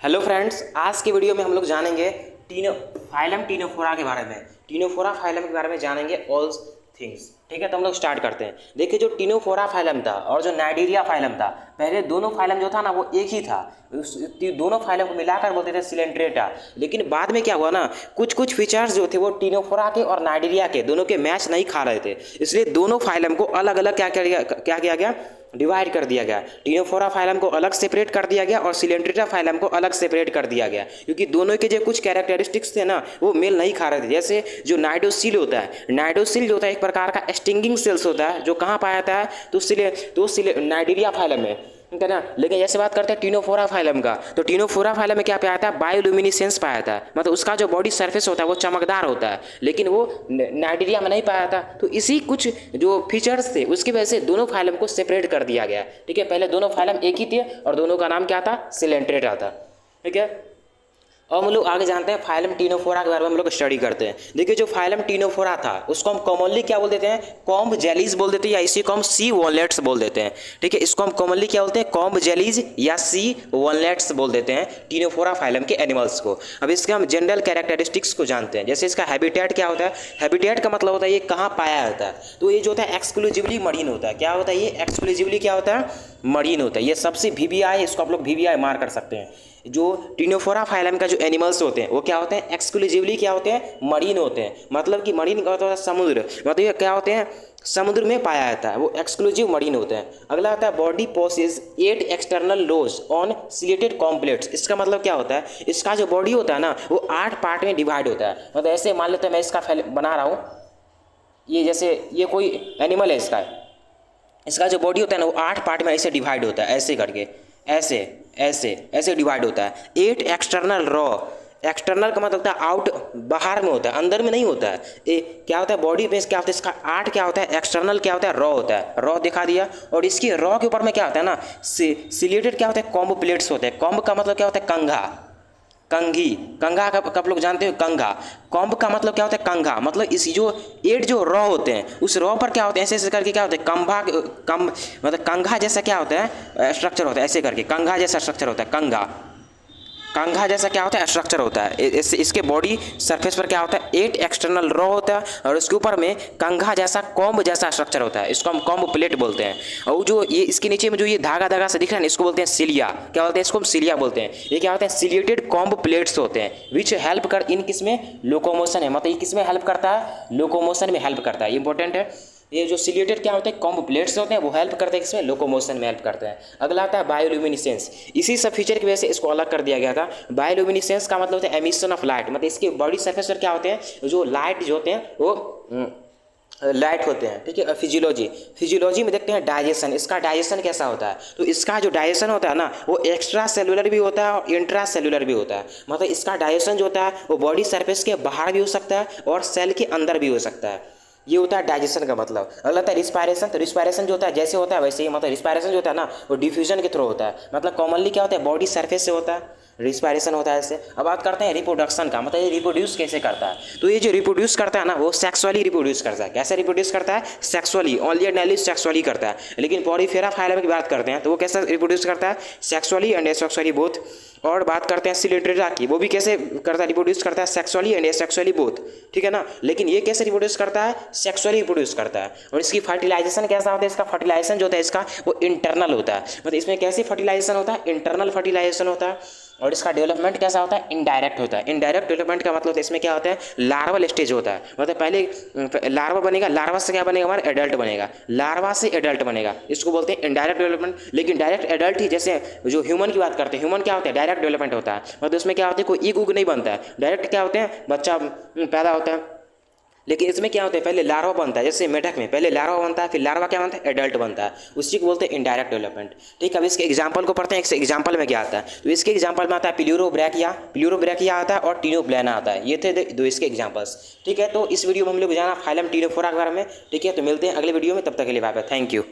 Hello friends, आज की video में हम लोग जानेंगे फाइलम टीनोफोरा के बारे में। टीनोफोरा फाइलम के बारे में जानेंगे ऑल थिंग्स। ठीक है, तो हम लोग स्टार्ट करते हैं। देखिए, जो टीनोफोरा फाइलम था और जो नाइडीरिया फाइलम था, पहले दोनों फाइलम जो था ना वो एक ही था। दोनों फाइलम को मिलाकर बोलते थे सिलेंट्रेटा। लेकिन बाद में क्या हुआ ना, कुछ कुछ फीचर्स जो थे वो टीनोफोरा के और नाइडीरिया के दोनों के मैच नहीं खा रहे थे, इसलिए दोनों फाइलम को अलग अलग क्या किया गया, डिवाइड कर दिया गया। टीनोफोरा फाइलम को अलग सेपरेट कर दिया गया और सिलेंट्रेटा फाइलम को अलग सेपरेट कर दिया गया, क्योंकि दोनों के जो कुछ कैरेक्टरिस्टिक्स थे ना वो मेल नहीं खा रहे थे। जैसे जो नाइडोसिल होता है, नाइडोसिल जो होता है एक प्रकार का स्टिंगिंग सेल्स होता है जो कहाँ पाया जाता है, तो नाइडीरिया फाइलम में, ठीक है ना। लेकिन जैसे बात करते हैं टीनोफोरा फाइलम का, तो टीनोफोरा फाइलम में क्या पाया जाता है, बायोल्यूमिनेसेंस पाया जाता है, मतलब उसका जो बॉडी सरफेस होता है वो चमकदार होता है, लेकिन वो नाइडीरिया में नहीं पाया जाता। तो इसी कुछ जो फीचर्स थे उसकी वजह से दोनों फाइलम को सेपरेट कर दिया गया। ठीक है, पहले दोनों फाइलम एक ही थे और दोनों का नाम क्या था, सिलेंट्रेटा था। ठीक है, और हम लोग आगे जानते हैं फाइलम टीनोफोरा के बारे में हम लोग स्टडी करते हैं। देखिए, जो फाइलम टीनोफोरा था उसको हम कॉमनली क्या बोल देते हैं, कॉम्ब जेलीज बोल देते हैं, या इसी को हम सी वॉलनेट्स बोल देते हैं। ठीक है, इसको हम कॉमनली क्या बोलते हैं, कॉम्ब जेलीज या सी वॉलनेट्स बोल देते हैं टीनोफोरा फाइलम के एनिमल्स को। अब इसके हम जनरल कैरेक्टरिस्टिक्स को जानते हैं। जैसे इसका हैबिटेट क्या होता है, हैबिटेट का मतलब होता है ये कहाँ पाया जाता है। तो ये जो होता है एक्सक्लूसिवली मरीन होता है। क्या होता है ये, एक्सक्लूसिवली क्या होता है, मरीन होता है। ये सबसे वीवीआई, इसको आप लोग वीवीआई मार कर सकते हैं। जो टीनोफोरा फाइलम का जो एनिमल्स होते हैं वो क्या होते हैं, एक्सक्लूसिवली क्या होते हैं, मरीन होते हैं। मतलब कि मरीन का होता है समुद्र, मतलब ये क्या होते हैं, समुद्र में पाया जाता है, वो एक्सक्लूसिव मरीन होते हैं। अगला आता है body possesses 8 external rows on ciliated comb plates. इसका मतलब क्या होता है, इसका जो बॉडी होता है ना वो 8 पार्ट में डिवाइड होता है। मतलब ऐसे मान लेते हैं मैं इसका बना रहा हूँ, ये जैसे ये कोई एनिमल है, इसका जो बॉडी होता है ना वो 8 पार्ट में ऐसे डिवाइड होता है, ऐसे करके ऐसे ऐसे ऐसे डिवाइड होता है। 8 एक्सटर्नल रॉ, एक्सटर्नल का मतलब होता है आउट, बाहर में होता है, अंदर में नहीं होता है। क्या होता है बॉडी में क्या होता है, इसका 8 क्या होता है, एक्सटर्नल क्या होता है, रॉ होता है, रॉ दिखा दिया। और इसकी रॉ के ऊपर में क्या होता है ना, सिलेटेड क्या होता है, कॉम्ब प्लेट्स होते हैं। कॉम्ब का मतलब क्या होता है, कंघा, कंघी, कंघा का कब लोग जानते हो, कंघा। कॉम्ब का मतलब क्या होता है, कंघा, मतलब इस जो 8 जो रॉ होते हैं उस रॉ पर क्या होते हैं, ऐसे ऐसे करके क्या होता है, मतलब कंघा जैसा क्या होता है, स्ट्रक्चर होता है, ऐसे करके कंघा जैसा स्ट्रक्चर होता है। कंघा, कंघा जैसा क्या होता है, स्ट्रक्चर होता है। इसके बॉडी सरफेस पर क्या होता है, 8 एक्सटर्नल रॉ होता है और उसके ऊपर में कंघा जैसा, कॉम्ब जैसा स्ट्रक्चर होता है। इसको हम कॉम्ब प्लेट बोलते हैं। और जो ये इसके नीचे में जो ये धागा धागा से दिख रहा है ना, इसको बोलते हैं सिलिया। क्या बोलते हैं, इसको हम सिलिया बोलते हैं। ये क्या होते हैं, सिलिएटेड कॉम्ब प्लेट्स होते हैं, विच हेल्प कर इन किसमें, लोकोमोशन है, मतलब ये किसमें हेल्प करता है, लोकोमोशन में हेल्प करता है। इंपॉर्टेंट है, ये जो सिलेटेड क्या होते हैं, कॉम्ब प्लेट्स होते हैं, वो हेल्प करते हैं किसमें, लोकोमोशन में हेल्प करते हैं। अगला आता है बायोल्यूमिनेसेंस। इसी सब फीचर की वजह से इसको अलग कर दिया गया था। बायोल्यूमिनेसेंस का मतलब होता है एमिशन ऑफ लाइट, मतलब इसके बॉडी सरफेस पर क्या होते हैं, जो लाइट जो होते हैं वो लाइट होते हैं। ठीक है, फिजियोलॉजी में देखते हैं डाइजेशन। इसका डाइजेशन कैसा होता है, तो इसका जो डाइजेशन होता है ना वो एक्स्ट्रा सेलुलर भी होता है और इंट्रा सेलुलर भी होता है। मतलब इसका डाइजेशन जो होता है वो बॉडी सरफेस के बाहर भी हो सकता है और सेल के अंदर भी हो सकता है। ये होता है डाइजेशन का मतलब। अगला होता है रिस्पायरेशन। तो रिस्पायरेशन जो होता है जैसे होता है वैसे ही, मतलब रिस्पायरेशन जो होता है ना वो डिफ्यूजन के थ्रू होता है। मतलब कॉमनली क्या होता है, बॉडी सरफेस से होता है, रिस्पायरेशन होता है ऐसे। अब बात करते हैं रिप्रोडक्शन का, मतलब ये रिप्रोड्यूस कैसे करता है। तो ये जो रिप्रोड्यूस करता है ना वो सेक्सुअली रिप्रोड्यूस करता है। कैसे रिप्रोड्यूस करता है, sexually, only and only sexually करता है। लेकिन पॉलीफेरा फाइलम की बात करते हैं तो वो कैसे रिप्रोड्यूस करता है, सेक्सुअली एंड एसेक्सुअली बोथ। और बात करते हैं सिलेंट्रेटा की, वो भी कैसे करता है, रिप्रोड्यूस करता है सेक्सुअली एंड एसेक्सुअली बोथ। ठीक है ना, लेकिन ये कैसे रिप्रोड्यूस करता है, सेक्सुअली रिप्रोड्यूस करता है। और इसकी फर्टिलाइजेशन कैसा होता है, इसका फर्टिलाइजेशन जो होता है इसका वो इंटरनल होता है। मतलब इसमें कैसी फर्टिलाइजेशन होता है, इंटरनल फर्टिलाइजेशन होता है। और इसका डेवलपमेंट कैसा होता है, इनडायरेक्ट होता है। इनडायरेक्ट डेवलपमेंट का मतलब इसमें क्या होता है, लार्वल स्टेज होता है। मतलब पहले लार्वा बनेगा, लार्वा से क्या बनेगा, हमारा एडल्ट बनेगा, लार्वा से एडल्ट बनेगा, इसको बोलते हैं इनडायरेक्ट डेवलपमेंट। लेकिन डायरेक्ट एडल्ट ही, जैसे जो ह्यूमन की बात करते हैं, ह्यूमन क्या होता है, डायरेक्ट डेवलपमेंट होता है। मतलब उसमें क्या होता है, कोई ईग उग नहीं बनता है, डायरेक्ट क्या होते हैं, बच्चा पैदा होता है। लेकिन इसमें क्या होता है, पहले लार्वा बनता है, जैसे मेढक में पहले लार्वा बनता है, फिर लार्वा क्या बनता है, एडल्ट बनता है, उसी को बोलते हैं इनडायरेक्ट डेवलपमेंट। ठीक है, अब इसके एग्जांपल को पढ़ते हैं। एक एग्जांपल में क्या आता है, तो इसके एग्जांपल में आता है प्लूरोब्रैकिया आता है और टीनोब्लैना आता है। ये थे दो इसके एग्जांपल्स। ठीक है, तो इस वीडियो में हम लोग जाना फाइलम टीनोफोरा के बारे में। ठीक है, तो मिलते हैं अगले वीडियो में, तब तक के लिए बाय बाय, थैंक यू।